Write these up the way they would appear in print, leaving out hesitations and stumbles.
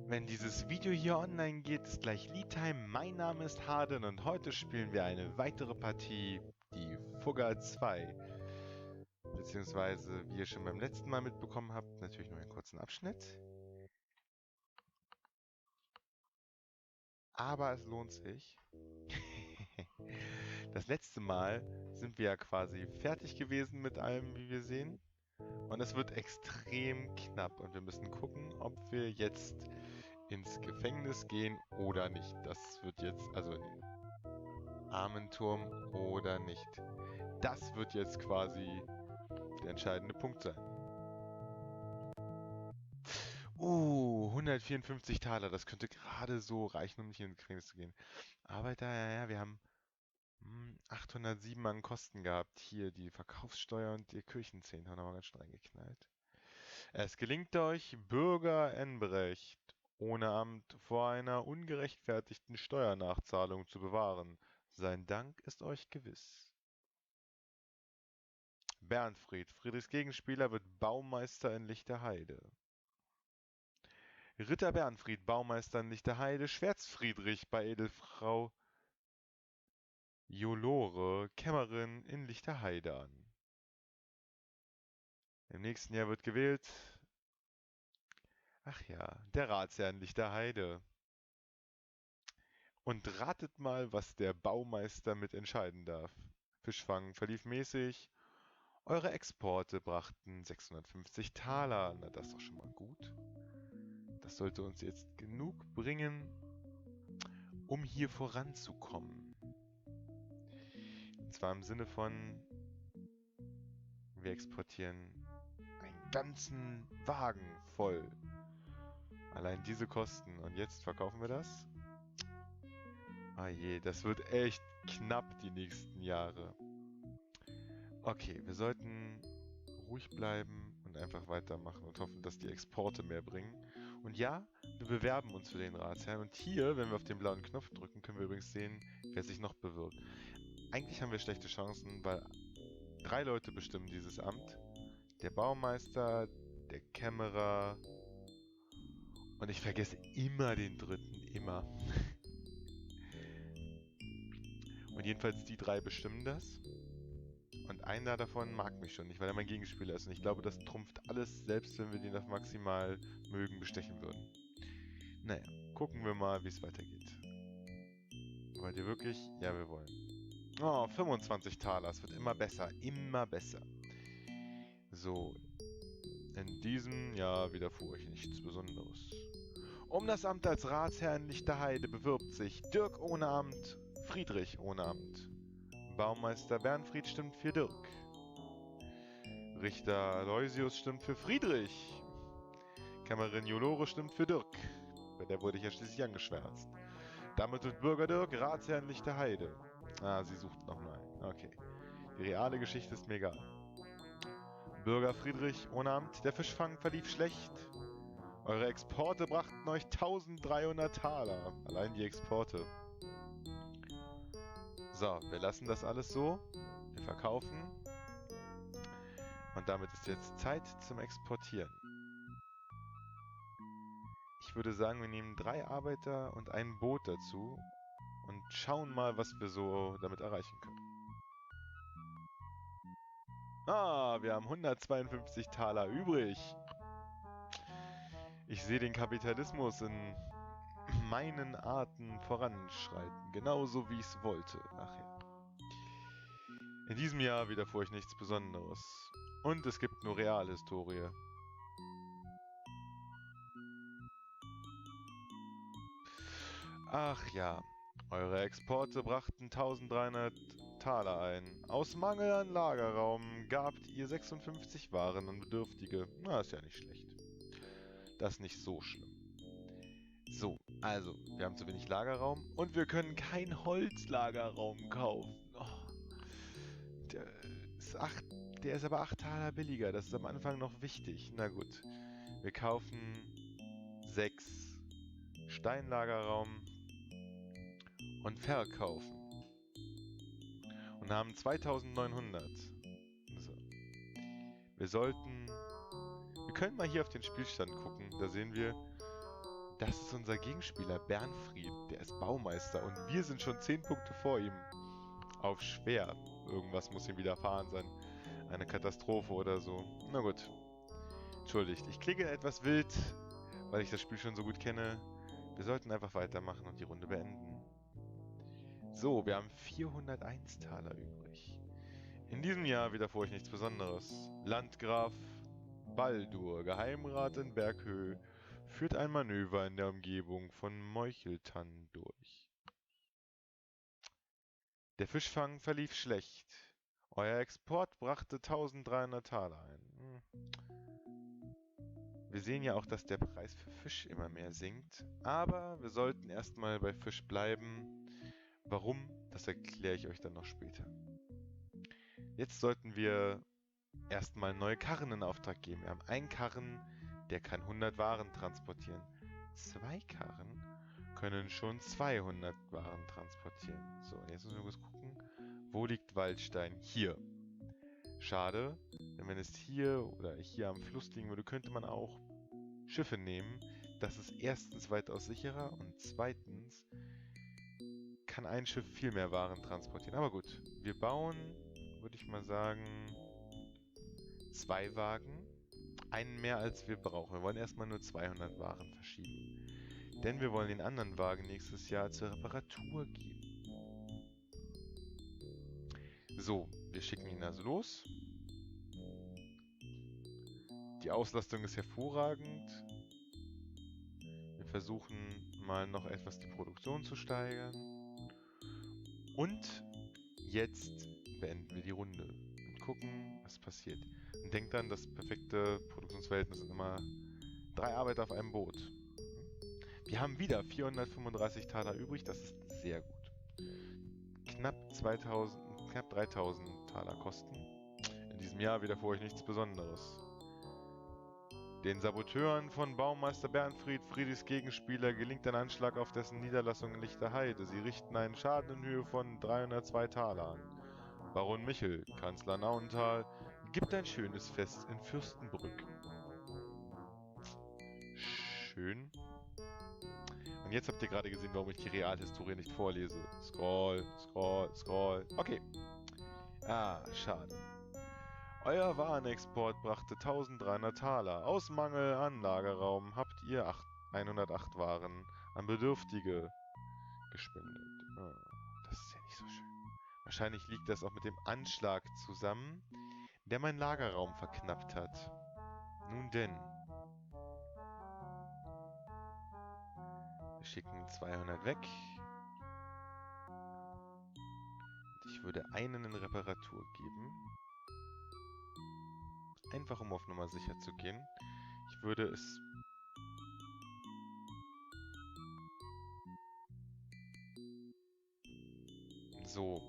Wenn dieses Video hier online geht, ist gleich Lead-Time. Mein Name ist Harden und heute spielen wir eine weitere Partie, die Fugger 2. Beziehungsweise, wie ihr schon beim letzten Mal mitbekommen habt, natürlich nur einen kurzen Abschnitt. Aber es lohnt sich. Das letzte Mal sind wir ja quasi fertig gewesen mit allem, wie wir sehen. Und es wird extrem knapp und wir müssen gucken, ob wir jetzt ins Gefängnis gehen oder nicht. Das wird jetzt, also in den Armenturm oder nicht. Das wird jetzt quasi der entscheidende Punkt sein. 154 Taler, das könnte gerade so reichen, um nicht ins Gefängnis zu gehen. Arbeiter, ja, wir haben 807 an Kosten gehabt. Hier die Verkaufssteuer und die Kirchenzehn haben wir ganz schön reingeknallt. Es gelingt euch, Bürger Enbrecht ohne Amt vor einer ungerechtfertigten Steuernachzahlung zu bewahren. Sein Dank ist euch gewiss. Bernfried, Friedrichs Gegenspieler, wird Baumeister in Lichterheide. Ritter Bernfried, Baumeister in Lichterheide, Schwertfriedrich bei Edelfrau Jolore, Kämmerin in Lichterheide an. Im nächsten Jahr wird gewählt, ach ja, der Ratsherr in Lichterheide. Und ratet mal, was der Baumeister mit entscheiden darf. Fischfang verlief mäßig. Eure Exporte brachten 650 Taler. Na, das ist doch schon mal gut. Das sollte uns jetzt genug bringen, um hier voranzukommen. Und zwar im Sinne von, wir exportieren einen ganzen Wagen voll. Allein diese Kosten. Und jetzt verkaufen wir das? Ah je, das wird echt knapp die nächsten Jahre. Okay, wir sollten ruhig bleiben und einfach weitermachen und hoffen, dass die Exporte mehr bringen. Und ja, wir bewerben uns für den Ratsherrn. Und hier, wenn wir auf den blauen Knopf drücken, können wir übrigens sehen, wer sich noch bewirbt. Eigentlich haben wir schlechte Chancen, weil 3 Leute bestimmen dieses Amt. Der Baumeister, der Kämmerer und ich vergesse immer den dritten, immer. Und jedenfalls die 3 bestimmen das. Und einer davon mag mich schon nicht, weil er mein Gegenspieler ist. Und ich glaube, das trumpft alles, selbst wenn wir den auf maximal mögen bestechen würden. Naja, gucken wir mal, wie es weitergeht. Wollt ihr wirklich? Ja, wir wollen. Oh, 25 Taler. Es wird immer besser, immer besser. So. In diesem Jahr widerfuhr euch nichts Besonderes. Um das Amt als Ratsherr in Lichterheide bewirbt sich Dirk ohne Amt, Friedrich ohne Amt. Baumeister Bernfried stimmt für Dirk. Richter Aloysius stimmt für Friedrich. Kämmerin Jolore stimmt für Dirk. Bei der wurde ich ja schließlich angeschwärzt. Damit wird Bürger Dirk Ratsherr in Lichterheide. Ah, sie sucht nochmal. Okay. Die reale Geschichte ist mir egal. Bürger Friedrich ohne Amt, der Fischfang verlief schlecht. Eure Exporte brachten euch 1300 Taler. Allein die Exporte. So, wir lassen das alles so. Wir verkaufen. Und damit ist jetzt Zeit zum Exportieren. Ich würde sagen, wir nehmen 3 Arbeiter und ein Boot dazu und schauen mal, was wir so damit erreichen können. Ah, wir haben 152 Taler übrig. Ich sehe den Kapitalismus in meinen Arten voranschreiten, genauso wie ich es wollte. Ach ja. In diesem Jahr widerfuhr ich nichts Besonderes. Und es gibt nur Realhistorie. Ach ja, eure Exporte brachten 1300 Taler ein. Aus Mangel an Lagerraum gabt ihr 56 Waren an Bedürftige. Na, ist ja nicht schlecht. Das ist nicht so schlimm. So, also, wir haben zu wenig Lagerraum und wir können keinen Holzlagerraum kaufen. Oh, der ist aber 8 Taler billiger. Das ist am Anfang noch wichtig. Na gut, wir kaufen 6 Steinlagerraum und verkaufen. Und haben 2900. So. Wir können mal hier auf den Spielstand gucken. Da sehen wir, Das ist unser Gegenspieler Bernfried. Der ist Baumeister und wir sind schon 10 Punkte vor ihm. Auf schwer. Irgendwas muss ihm widerfahren sein. Eine Katastrophe oder so. Na gut. Entschuldigt, ich klinge etwas wild, weil ich das Spiel schon so gut kenne. Wir sollten einfach weitermachen und die Runde beenden. So, wir haben 401 Taler übrig. In diesem Jahr widerfuhr ich nichts Besonderes. Landgraf Baldur, Geheimrat in Berghöhe, führt ein Manöver in der Umgebung von Meucheltann durch. Der Fischfang verlief schlecht. Euer Export brachte 1300 Taler ein. Wir sehen ja auch, dass der Preis für Fisch immer mehr sinkt. Aber wir sollten erstmal bei Fisch bleiben. Warum? Das erkläre ich euch dann noch später. Jetzt sollten wir erstmal neue Karren in Auftrag geben. Wir haben einen Karren, der kann 100 Waren transportieren. 2 Karren können schon 200 Waren transportieren. So, und jetzt müssen wir kurz gucken, wo liegt Waldstein? Hier. Schade, denn wenn es hier oder hier am Fluss liegen würde, könnte man auch Schiffe nehmen. Das ist erstens weitaus sicherer und zweitens kann ein Schiff viel mehr Waren transportieren. Aber gut, wir bauen, würde ich mal sagen, 2 Wagen. Einen mehr als wir brauchen. Wir wollen erstmal nur 200 Waren verschieben. Denn wir wollen den anderen Wagen nächstes Jahr zur Reparatur geben. So, wir schicken ihn also los. Die Auslastung ist hervorragend. Wir versuchen mal noch etwas die Produktion zu steigern. Und jetzt beenden wir die Runde und gucken, was passiert. Und denkt dran, das perfekte Produktionsverhältnis sind immer 3 Arbeiter auf einem Boot. Wir haben wieder 435 Taler übrig, das ist sehr gut. Knapp 3000 Taler Kosten. In diesem Jahr widerfuhr euch nichts Besonderes. Den Saboteuren von Baumeister Bernfried, Friedrichs Gegenspieler, gelingt ein Anschlag auf dessen Niederlassung in Lichterheide. Sie richten einen Schaden in Höhe von 302 Taler an. Baron Michel, Kanzler Nauental, gibt ein schönes Fest in Fürstenbrück. Schön. Und jetzt habt ihr gerade gesehen, warum ich die Realhistorie nicht vorlese. Scroll, scroll, scroll. Okay. Ah, schade. Euer Warenexport brachte 1300 Taler. Aus Mangel an Lagerraum habt ihr 108 Waren an Bedürftige gespendet. Ah, das ist ja nicht so schön. Wahrscheinlich liegt das auch mit dem Anschlag zusammen, der meinen Lagerraum verknappt hat. Nun denn. Wir schicken 200 weg. Und ich würde einen in Reparatur geben. Einfach um auf Nummer sicher zu gehen. Ich würde es... So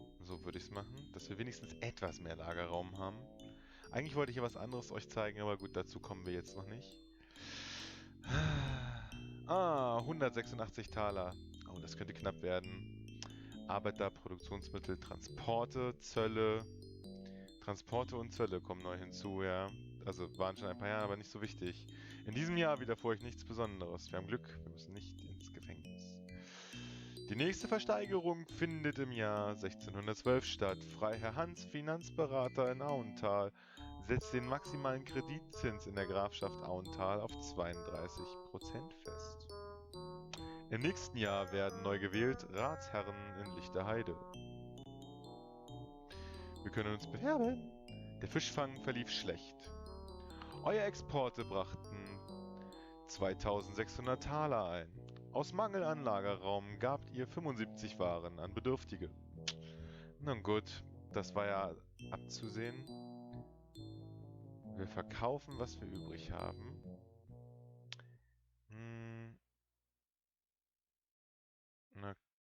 würde ich es machen, dass wir wenigstens etwas mehr Lagerraum haben. Eigentlich wollte ich ja was anderes euch zeigen, aber gut, dazu kommen wir jetzt noch nicht. Ah, 186 Taler. Oh, das könnte knapp werden. Arbeiter, Produktionsmittel, Transporte, Zölle. Transporte und Zölle kommen neu hinzu, ja. Also waren schon ein paar Jahre, aber nicht so wichtig. In diesem Jahr widerfuhr ich nichts Besonderes. Wir haben Glück, wir müssen nicht ins Gefängnis. Die nächste Versteigerung findet im Jahr 1612 statt. Freiherr Hans, Finanzberater in Auental, setzt den maximalen Kreditzins in der Grafschaft Auental auf 32% fest. Im nächsten Jahr werden neu gewählt Ratsherren in Lichterheide. Wir können uns bewerben. Der Fischfang verlief schlecht. Euer Exporte brachten 2600 Taler ein. Aus Mangel an Lagerraum gabt ihr 75 Waren an Bedürftige. Nun gut, das war ja abzusehen. Wir verkaufen, was wir übrig haben.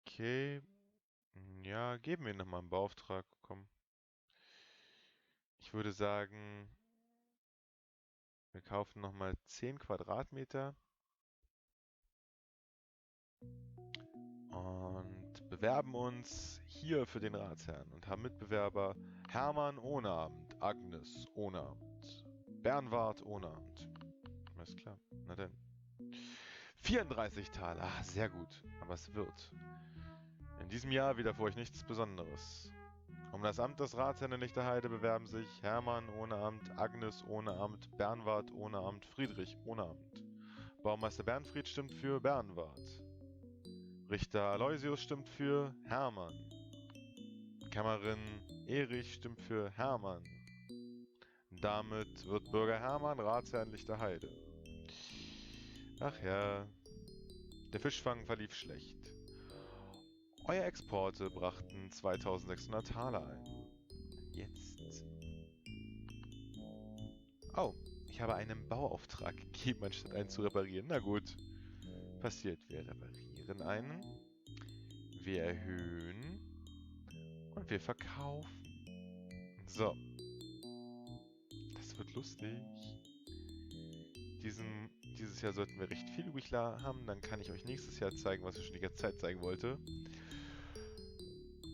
Okay. Ja, geben wir nochmal einen Beauftrag. Komm. Ich würde sagen, wir kaufen nochmal 10 Quadratmeter. Und bewerben uns hier für den Ratsherrn und haben Mitbewerber Hermann ohne Amt, Agnes ohne Amt, Bernward ohne Amt. Alles klar, na denn. 34 Taler. Ah, sehr gut. Aber es wird. In diesem Jahr wieder für euch nichts Besonderes. Um das Amt des Ratsherrn in Lichterheide bewerben sich Hermann ohne Amt, Agnes ohne Amt, Bernward ohne Amt, Friedrich ohne Amt. Baumeister Bernfried stimmt für Bernward. Richter Aloysius stimmt für Hermann. Kämmerin Erich stimmt für Hermann. Damit wird Bürger Hermann Ratsherr in Lichterheide. Ach ja, der Fischfang verlief schlecht. Eure Exporte brachten 2600 Taler ein. Jetzt. Oh, ich habe einen Bauauftrag gegeben, anstatt einen zu reparieren. Na gut. Passiert, wir reparieren einen. Wir erhöhen. Und wir verkaufen. So. Das wird lustig. Dieses Jahr sollten wir recht viel übrig haben. Dann kann ich euch nächstes Jahr zeigen, was ich schon die ganze Zeit zeigen wollte.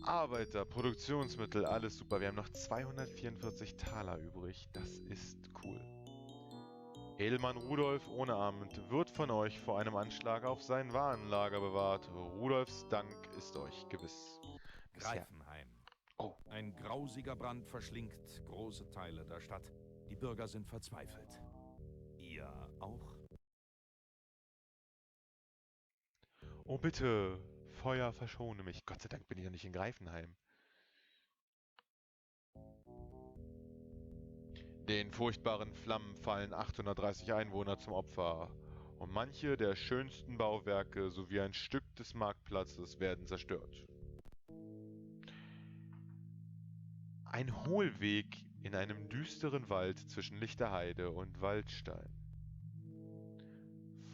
Arbeiter, Produktionsmittel, alles super. Wir haben noch 244 Taler übrig. Das ist cool. Edelmann Rudolf ohne Amt wird von euch vor einem Anschlag auf sein Warenlager bewahrt. Rudolfs Dank ist euch gewiss. Greifenheim. Oh. Ein grausiger Brand verschlingt große Teile der Stadt. Die Bürger sind verzweifelt. Ihr auch? Oh bitte, Feuer verschone mich. Gott sei Dank bin ich ja nicht in Greifenheim. Den furchtbaren Flammen fallen 830 Einwohner zum Opfer. Und manche der schönsten Bauwerke sowie ein Stück des Marktplatzes werden zerstört. Ein Hohlweg in einem düsteren Wald zwischen Lichterheide und Waldstein.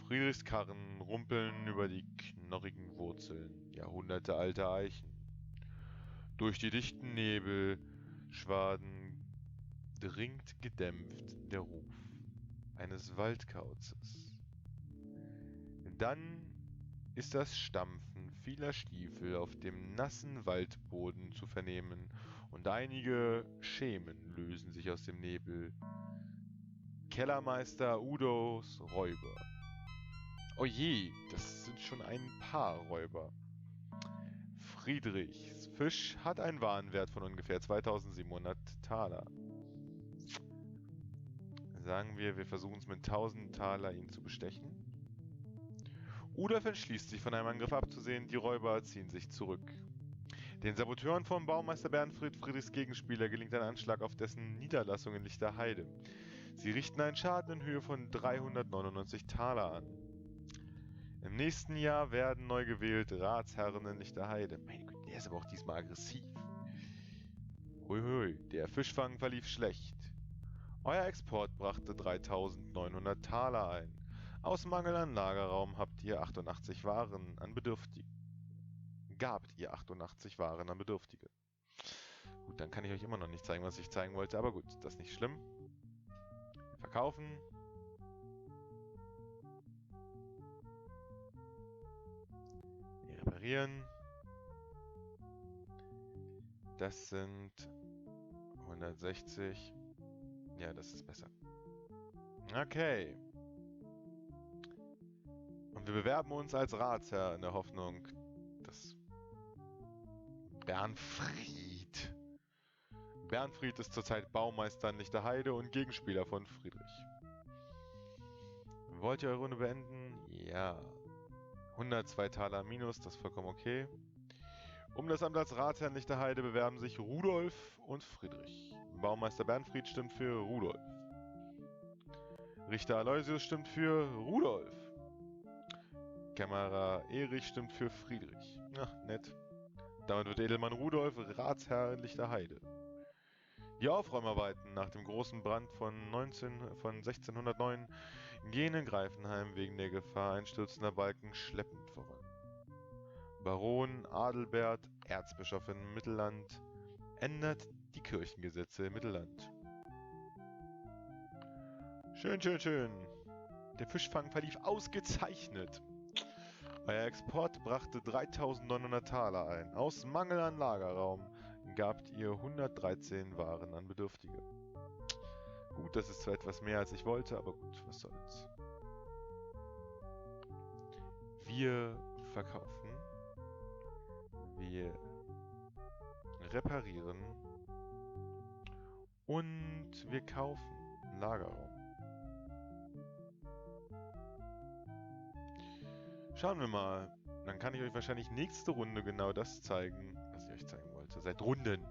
Friedrichs Karren rumpeln über die knorrigen Wurzeln jahrhundertealter Eichen. Durch die dichten Nebelschwaden dringt gedämpft der Ruf eines Waldkauzes. Dann ist das Stampfen vieler Stiefel auf dem nassen Waldboden zu vernehmen und einige Schemen lösen sich aus dem Nebel. Kellermeister Udos Räuber. Oh je, das sind schon ein paar Räuber. Friedrichs Fisch hat einen Warenwert von ungefähr 2700 Taler. Sagen wir, wir versuchen es mit 1000 Taler, ihn zu bestechen. Udolf entschließt sich, von einem Angriff abzusehen. Die Räuber ziehen sich zurück. Den Saboteuren vom Baumeister Bernfried, Friedrichs Gegenspieler, gelingt ein Anschlag auf dessen Niederlassung in Lichterheide. Sie richten einen Schaden in Höhe von 399 Taler an. Im nächsten Jahr werden neu gewählt Ratsherren in Lichterheide. Meine Güte, der ist aber auch diesmal aggressiv. Huihui, der Fischfang verlief schlecht. Euer Export brachte 3900 Taler ein. Aus Mangel an Lagerraum gabt ihr 88 Waren an Bedürftige. Gut, dann kann ich euch immer noch nicht zeigen, was ich zeigen wollte, aber gut, das ist nicht schlimm. Wir verkaufen. Wir reparieren. Das sind 160. Ja, das ist besser. Okay. Und wir bewerben uns als Ratsherr in der Hoffnung, dass Bernfried ist zurzeit Baumeister in Lichterheide und Gegenspieler von Friedrich. Wollt ihr eure Runde beenden? Ja. 102 Taler minus, das ist vollkommen okay. Um das Amt als Ratsherr in Lichterheide bewerben sich Rudolf und Friedrich. Baumeister Bernfried stimmt für Rudolf. Richter Aloysius stimmt für Rudolf. Kämmerer Erich stimmt für Friedrich. Ach, nett. Damit wird Edelmann Rudolf Ratsherr in Lichterheide. Die Aufräumarbeiten nach dem großen Brand von 1609 gehen in Greifenheim wegen der Gefahr einstürzender Balken schleppend voran. Baron Adelbert, Erzbischof in Mittelland, ändert die Kirchengesetze im Mittelland. Schön, schön, schön. Der Fischfang verlief ausgezeichnet. Euer Export brachte 3900 Taler ein. Aus Mangel an Lagerraum gabt ihr 113 Waren an Bedürftige. Gut, das ist zwar etwas mehr als ich wollte, aber gut, was soll's. Wir verkaufen. Wir reparieren. Und wir kaufen einen Lagerraum. Schauen wir mal. Dann kann ich euch wahrscheinlich nächste Runde genau das zeigen, was ich euch zeigen wollte. Seit Runden.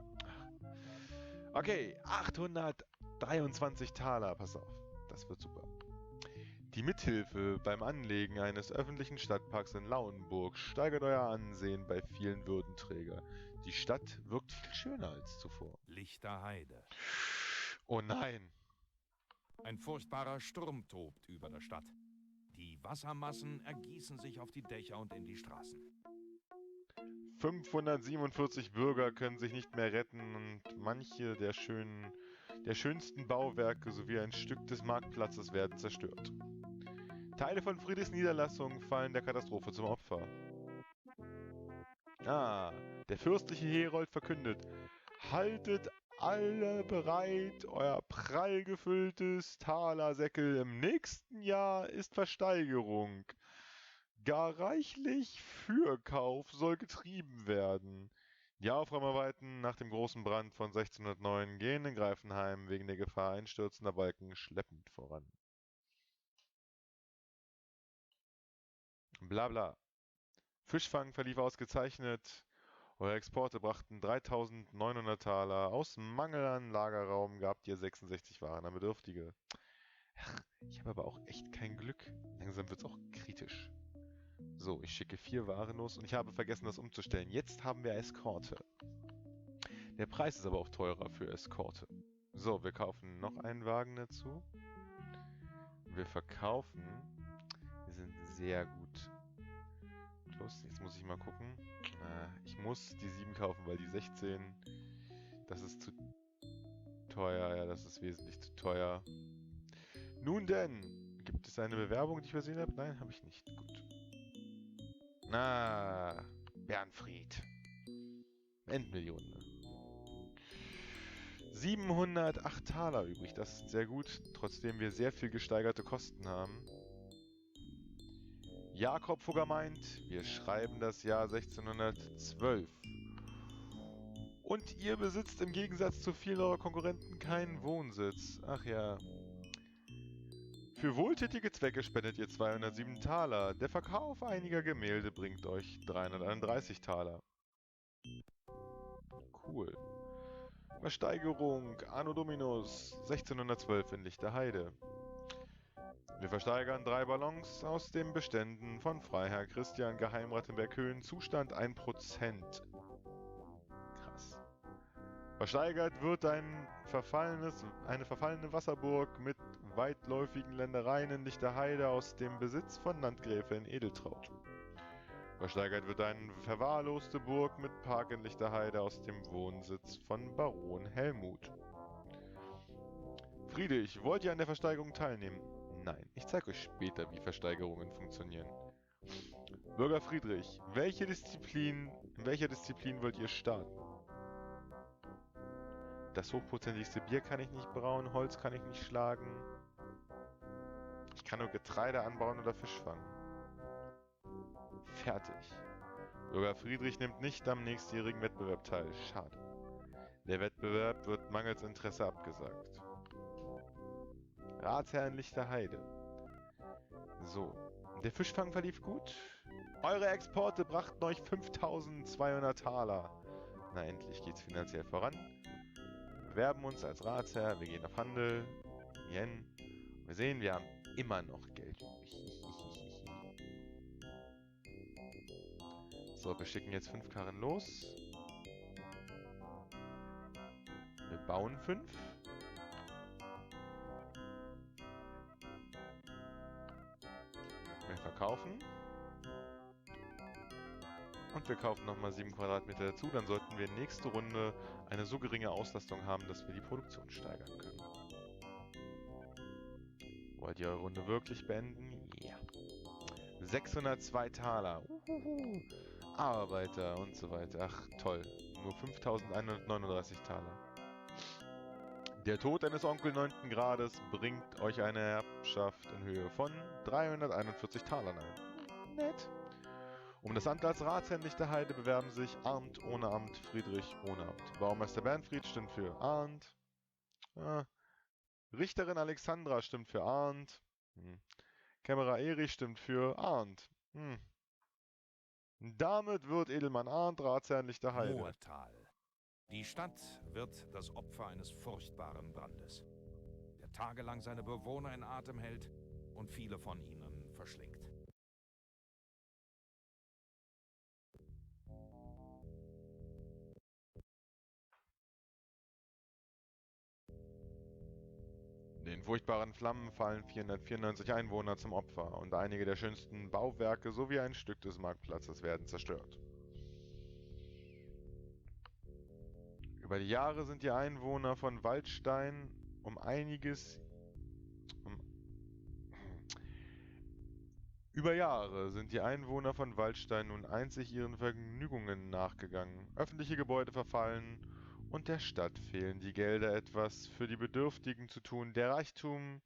Okay, 823 Taler. Pass auf, das wird super. Die Mithilfe beim Anlegen eines öffentlichen Stadtparks in Lauenburg steigert euer Ansehen bei vielen Würdenträgern. Die Stadt wirkt viel schöner als zuvor. Lichterheide. Oh nein. Ein furchtbarer Sturm tobt über der Stadt. Die Wassermassen ergießen sich auf die Dächer und in die Straßen. 547 Bürger können sich nicht mehr retten und manche der schönsten Bauwerke sowie ein Stück des Marktplatzes werden zerstört. Teile von Friedrichs Niederlassung fallen der Katastrophe zum Opfer. Der fürstliche Herold verkündet: Haltet alle bereit, euer prall gefülltes Talersäckel, im nächsten Jahr ist Versteigerung. Gar reichlich Fürkauf soll getrieben werden. Die Aufräumarbeiten nach dem großen Brand von 1609 gehen in Greifenheim wegen der Gefahr einstürzender Balken schleppend voran. Blabla. Fischfang verlief ausgezeichnet. Eure Exporte brachten 3.900 Taler. Aus Mangel an Lagerraum gabt ihr 66 Waren an Bedürftige. Ich habe aber auch echt kein Glück. Langsam wird's auch kritisch. So, ich schicke 4 Waren los und ich habe vergessen, das umzustellen. Jetzt haben wir Eskorte. Der Preis ist aber auch teurer für Eskorte. So, wir kaufen noch einen Wagen dazu. Wir verkaufen. Wir sind sehr gut. Plus, jetzt muss ich mal gucken. Ich muss die 7 kaufen, weil die 16, das ist zu teuer. Ja, das ist wesentlich zu teuer. Nun denn, gibt es eine Bewerbung, die ich übersehen habe? Nein, habe ich nicht. Gut. Bernfried. Endmillionen. 708 Taler übrig, das ist sehr gut, trotzdem wir sehr viel gesteigerte Kosten haben. Jakob Fugger meint, wir schreiben das Jahr 1612. Und ihr besitzt im Gegensatz zu vielen eurer Konkurrenten keinen Wohnsitz. Ach ja. Für wohltätige Zwecke spendet ihr 207 Taler. Der Verkauf einiger Gemälde bringt euch 331 Taler. Cool. Versteigerung Anno Dominus 1612 in Lichterheide. Wir versteigern 3 Ballons aus den Beständen von Freiherr Christian Geheimrattenberg-Höhen. Zustand 1%. Krass. Versteigert wird eine verfallene Wasserburg mit weitläufigen Ländereien in Lichterheide aus dem Besitz von Landgräfin Edeltraut. Versteigert wird eine verwahrloste Burg mit Park in Lichterheide aus dem Wohnsitz von Baron Helmut. Friedrich, wollt ihr an der Versteigerung teilnehmen? Nein, ich zeige euch später, wie Versteigerungen funktionieren. Bürger Friedrich, in welcher Disziplin wollt ihr starten? Das hochprozentigste Bier kann ich nicht brauen, Holz kann ich nicht schlagen. Ich kann nur Getreide anbauen oder Fisch fangen. Fertig. Bürger Friedrich nimmt nicht am nächstjährigen Wettbewerb teil. Schade. Der Wettbewerb wird mangels Interesse abgesagt. Ratsherr in Lichterheide. So. Der Fischfang verlief gut. Eure Exporte brachten euch 5.200 Taler. Na, endlich geht's finanziell voran. Wir bewerben uns als Ratsherr. Wir gehen auf Handel. Yen. Wir sehen, wir haben immer noch Geld übrig. So, wir schicken jetzt 5 Karren los. Wir bauen 5. Wir verkaufen. Und wir kaufen nochmal 7 Quadratmeter dazu. Dann sollten wir nächste Runde eine so geringe Auslastung haben, dass wir die Produktion steigern können. Wollt ihr eure Runde wirklich beenden? Ja. 602 Taler. Arbeiter und so weiter. Ach, toll. Nur 5.139 Taler. Der Tod eines Onkel 9. Grades bringt euch eine Erbschaft in Höhe von 341 Talern ein. Nett. Um das Amt als Ratsherrn Lichter Heide bewerben sich Arndt ohne Amt, Friedrich ohne Amt. Baumeister Bernfried stimmt für Arndt. Richterin Alexandra stimmt für Arndt. Kämmerer Erich stimmt für Arndt. Damit wird Edelmann Arndt Ratsherrn Lichter Heide. Moortal. Die Stadt wird das Opfer eines furchtbaren Brandes, der tagelang seine Bewohner in Atem hält und viele von ihnen verschlingt. Den furchtbaren Flammen fallen 494 Einwohner zum Opfer und einige der schönsten Bauwerke sowie ein Stück des Marktplatzes werden zerstört. Über die Jahre sind die Einwohner von Waldstein um einiges nun einzig ihren Vergnügungen nachgegangen. Öffentliche Gebäude verfallen und der Stadt fehlen die Gelder, etwas für die Bedürftigen zu tun. Der Reichtum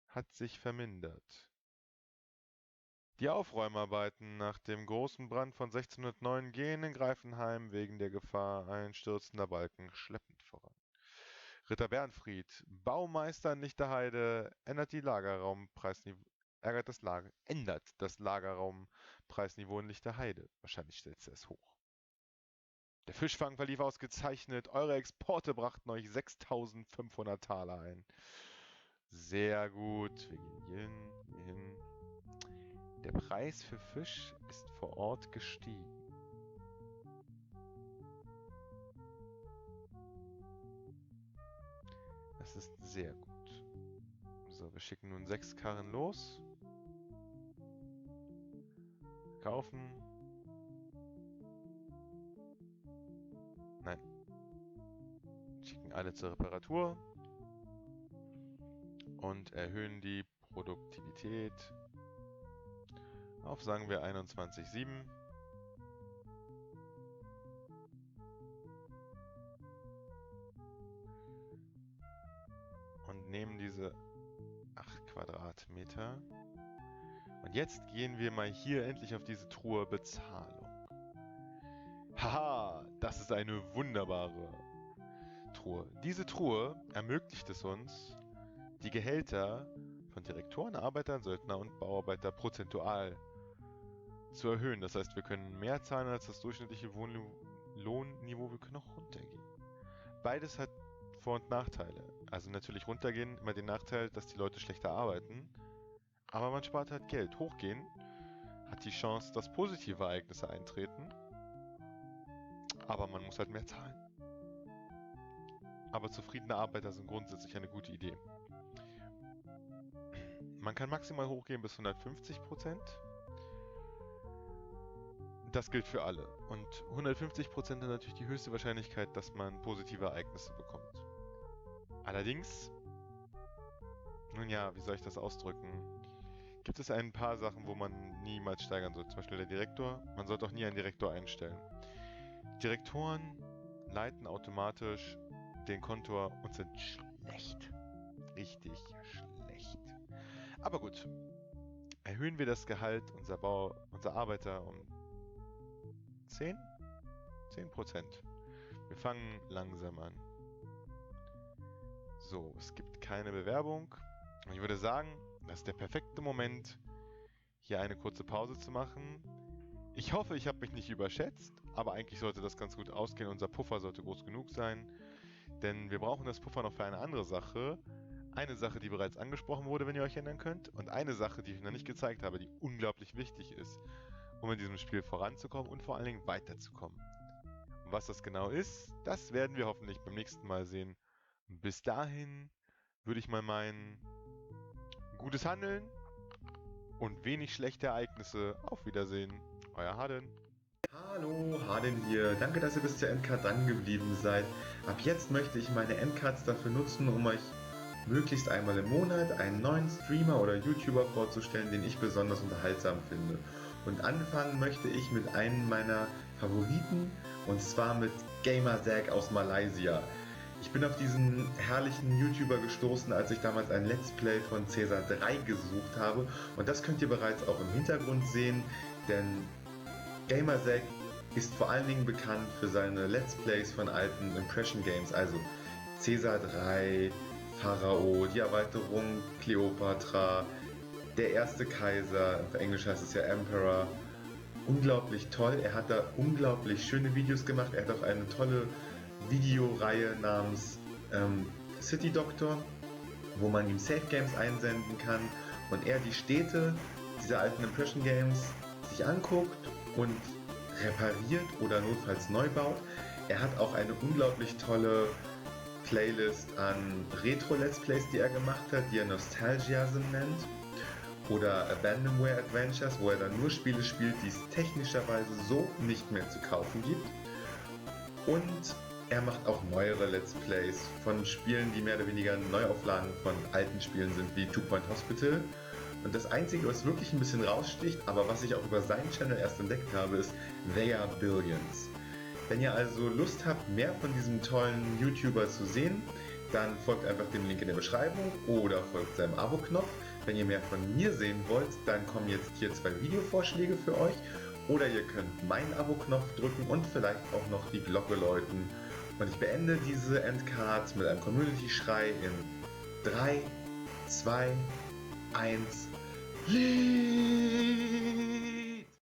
hat sich vermindert. Die Aufräumarbeiten nach dem großen Brand von 1609 gehen in Greifenheim wegen der Gefahr einstürzender Balken schleppend voran. Ritter Bernfried, Baumeister in Lichterheide, ändert das Lagerraumpreisniveau in Lichterheide. Wahrscheinlich stellt er es hoch. Der Fischfang verlief ausgezeichnet. Eure Exporte brachten euch 6.500 Taler ein. Sehr gut. Wir gehen hier hin. Der Preis für Fisch ist vor Ort gestiegen. Das ist sehr gut. So, wir schicken nun 6 Karren los. Kaufen. Nein. Schicken alle zur Reparatur. Und erhöhen die Produktivität auf, sagen wir, 21,7. Und nehmen diese 8 Quadratmeter. Und jetzt gehen wir mal hier endlich auf diese Truhe Bezahlung. Haha, das ist eine wunderbare Truhe. Diese Truhe ermöglicht es uns, die Gehälter von Direktoren, Arbeitern, Söldner und Bauarbeiter prozentual zu erhöhen. Das heißt, wir können mehr zahlen als das durchschnittliche Lohnniveau, wir können auch runtergehen. Beides hat Vor- und Nachteile. Also natürlich runtergehen, immer den Nachteil, dass die Leute schlechter arbeiten, aber man spart halt Geld. Hochgehen hat die Chance, dass positive Ereignisse eintreten, aber man muss halt mehr zahlen. Aber zufriedene Arbeiter sind grundsätzlich eine gute Idee. Man kann maximal hochgehen bis 150%. Das gilt für alle. Und 150% hat natürlich die höchste Wahrscheinlichkeit, dass man positive Ereignisse bekommt. Allerdings, nun ja, wie soll ich das ausdrücken? Gibt es ein paar Sachen, wo man niemals steigern sollte. Zum Beispiel der Direktor. Man sollte auch nie einen Direktor einstellen. Direktoren leiten automatisch den Kontor und sind schlecht. Richtig schlecht. Aber gut. Erhöhen wir das Gehalt unserer Arbeiter um 10%? Wir fangen langsam an. So, es gibt keine Bewerbung. Ich würde sagen, das ist der perfekte Moment, hier eine kurze Pause zu machen. Ich hoffe, ich habe mich nicht überschätzt, aber eigentlich sollte das ganz gut ausgehen. Unser Puffer sollte groß genug sein, denn wir brauchen das Puffer noch für eine andere Sache. Eine Sache, die bereits angesprochen wurde, wenn ihr euch erinnern könnt, und eine Sache, die ich noch nicht gezeigt habe, die unglaublich wichtig ist, um in diesem Spiel voranzukommen und vor allen Dingen weiterzukommen. Und was das genau ist, das werden wir hoffentlich beim nächsten Mal sehen. Bis dahin würde ich mal meinen, gutes Handeln und wenig schlechte Ereignisse. Auf Wiedersehen, euer Harden. Hallo, Harden hier. Danke, dass ihr bis zur Endcard dran geblieben seid. Ab jetzt möchte ich meine Endcards dafür nutzen, um euch möglichst einmal im Monat einen neuen Streamer oder YouTuber vorzustellen, den ich besonders unterhaltsam finde. Und anfangen möchte ich mit einem meiner Favoriten, und zwar mit Gamerzack aus Malaysia. Ich bin auf diesen herrlichen YouTuber gestoßen, als ich damals ein Let's Play von Caesar 3 gesucht habe. Und das könnt ihr bereits auch im Hintergrund sehen, denn Gamersec ist vor allen Dingen bekannt für seine Let's Plays von alten Impression Games, also Caesar 3, Pharao, die Erweiterung Kleopatra, der erste Kaiser, auf Englisch heißt es ja Emperor. Unglaublich toll, er hat da unglaublich schöne Videos gemacht, er hat auch eine tolle Videoreihe namens City Doctor, wo man ihm Save Games einsenden kann und er die Städte dieser alten Impression Games sich anguckt und repariert oder notfalls neu baut. Er hat auch eine unglaublich tolle Playlist an Retro-Let's Plays, die er gemacht hat, die er Nostalgiasm nennt. Oder Abandonware Adventures, wo er dann nur Spiele spielt, die es technischerweise so nicht mehr zu kaufen gibt. Und er macht auch neuere Let's Plays von Spielen, die mehr oder weniger Neuauflagen von alten Spielen sind, wie Two Point Hospital. Und das Einzige, was wirklich ein bisschen raussticht, aber was ich auch über seinen Channel erst entdeckt habe, ist They Are Billions. Wenn ihr also Lust habt, mehr von diesem tollen YouTuber zu sehen, dann folgt einfach dem Link in der Beschreibung oder folgt seinem Abo-Knopf. Wenn ihr mehr von mir sehen wollt, dann kommen jetzt hier 2 Videovorschläge für euch. Oder ihr könnt meinen Abo-Knopf drücken und vielleicht auch noch die Glocke läuten. Und ich beende diese Endcard mit einem Community-Schrei in 3, 2, 1. Leave!